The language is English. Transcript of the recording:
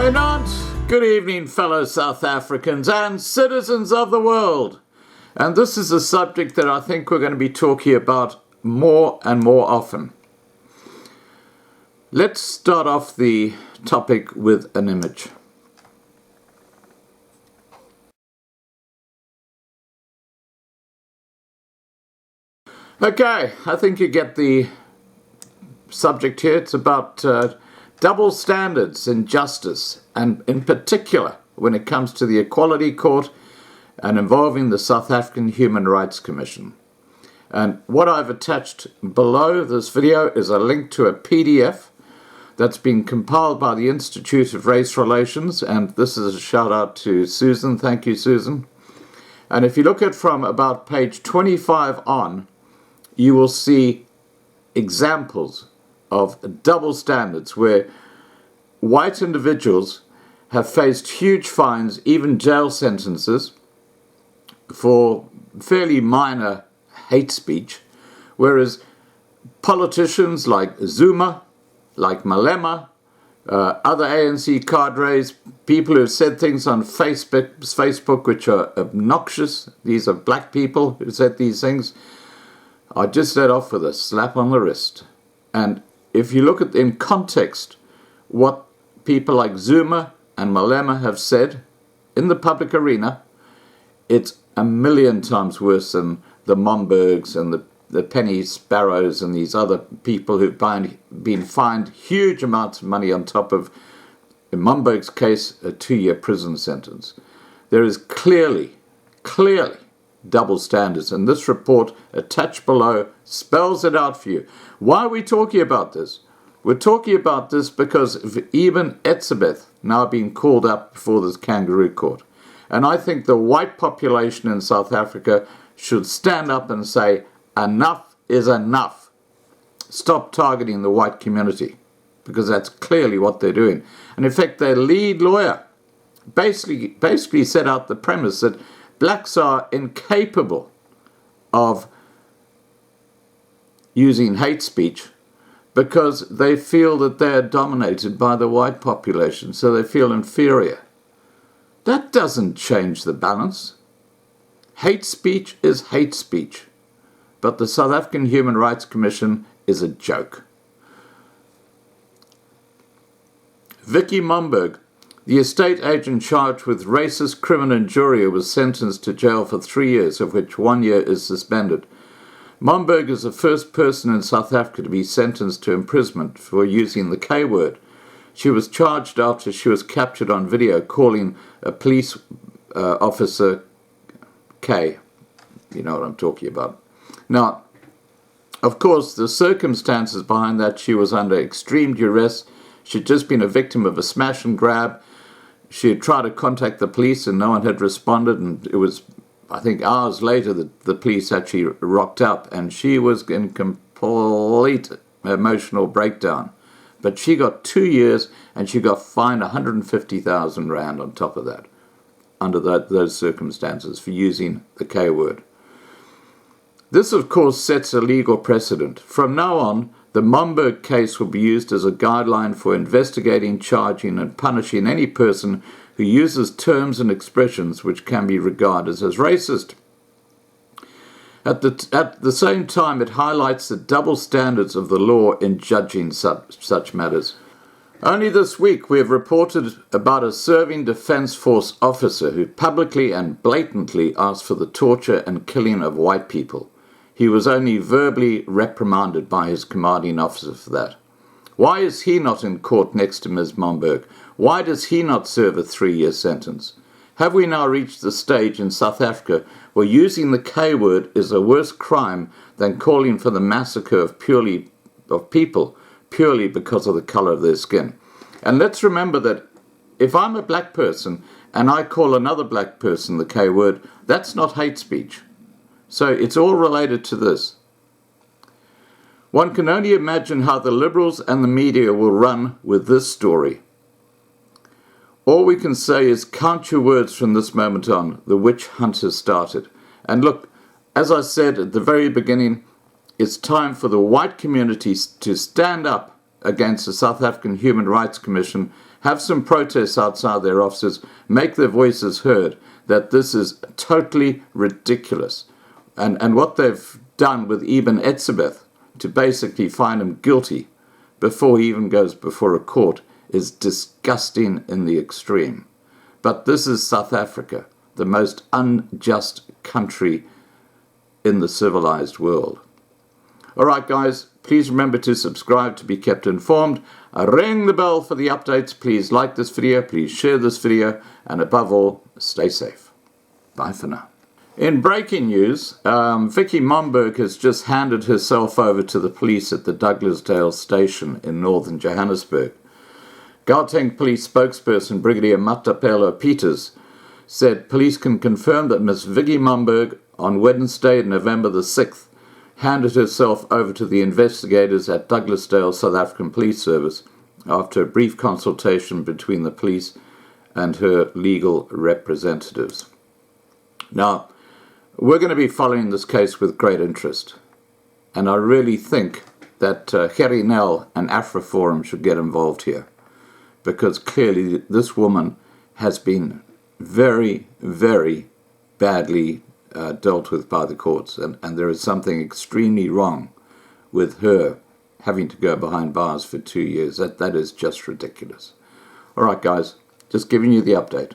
Goeienaand, good evening fellow South Africans and citizens of the world. And this is a subject that I think we're going to be talking about more and more often. Let's start off the topic with an image. Okay, I think you get the subject here. It's about double standards in justice, and in particular when it comes to the Equality Court and involving the South African Human Rights Commission. And what I've attached below this video is a link to a PDF that's been compiled by the Institute of Race Relations, and this is a shout out to Susan. Thank you, Susan. And if you look at from about page 25 on, you will see examples of double standards where white individuals have faced huge fines, even jail sentences, for fairly minor hate speech, whereas politicians like Zuma, like Malema, other ANC cadres, people who have said things on Facebook which are obnoxious, these are black people who said these things, are just let off with a slap on the wrist. And if you look at in context what people like Zuma and Malema have said in the public arena, it's a million times worse than the Mombergs and the Penny Sparrows and these other people who've been fined huge amounts of money on top of, in Momberg's case, a 2-year prison sentence. There is clearly double standards, and this report attached below spells it out for you. Why are we talking about this? We're talking about this because of even Etzebeth now being called up before this kangaroo court. And I think the white population in South Africa should stand up and say, enough is enough. Stop targeting the white community, because that's clearly what they're doing. And in fact, their lead lawyer basically set out the premise that blacks are incapable of using hate speech because they feel that they are dominated by the white population, so they feel inferior. That doesn't change the balance. Hate speech is hate speech, but the South African Human Rights Commission is a joke. Vicki Momberg, the estate agent charged with racist criminal injury, was sentenced to jail for 3 years, of which 1 year is suspended. Momberg is the first person in South Africa to be sentenced to imprisonment for using the K word. She was charged after she was captured on video calling a police officer K. You know what I'm talking about. Now, of course, the circumstances behind that, she was under extreme duress. She'd just been a victim of a smash and grab. She had tried to contact the police and no one had responded, and it was, I think, hours later that the police actually rocked up, and she was in complete emotional breakdown. But she got 2 years and she got fined 150,000 Rand on top of that, under those circumstances, for using the K word. This, of course, sets a legal precedent. From now on, the Momberg case will be used as a guideline for investigating, charging, and punishing any person who uses terms and expressions which can be regarded as racist. At the same time, it highlights the double standards of the law in judging such matters. Only this week, we have reported about a serving Defence Force officer who publicly and blatantly asked for the torture and killing of white people. He was only verbally reprimanded by his commanding officer for that. Why is he not in court next to Ms. Momberg? Why does he not serve a 3-year sentence? Have we now reached the stage in South Africa where using the K word is a worse crime than calling for the massacre of people purely because of the color of their skin? And let's remember that if I'm a black person and I call another black person the K word, that's not hate speech. So it's all related to this. One can only imagine how the liberals and the media will run with this story. All we can say is count your words from this moment on. The witch hunt has started. And look, as I said at the very beginning, it's time for the white communities to stand up against the South African Human Rights Commission have some protests outside their offices, make their voices heard, that this is totally ridiculous. And what they've done with Ibn Etzebeth to basically find him guilty before he even goes before a court is disgusting in the extreme. But this is South Africa, the most unjust country in the civilized world. All right, guys, please remember to subscribe to be kept informed. Ring the bell for the updates. Please like this video. Please share this video. And above all, stay safe. Bye for now. In breaking news, Vicki Momberg has just handed herself over to the police at the Douglasdale station in northern Johannesburg. Gauteng Police spokesperson Brigadier Matapelo Peters said police can confirm that Miss Vicki Momberg on Wednesday, November the 6th, handed herself over to the investigators at Douglasdale South African Police Service after a brief consultation between the police and her legal representatives. Now, we're going to be following this case with great interest, and I really think that Gerry Nel and AfriForum should get involved here, because clearly this woman has been very, very badly dealt with by the courts, and there is something extremely wrong with her having to go behind bars for 2 years. That is just ridiculous. All right, guys, just giving you the update.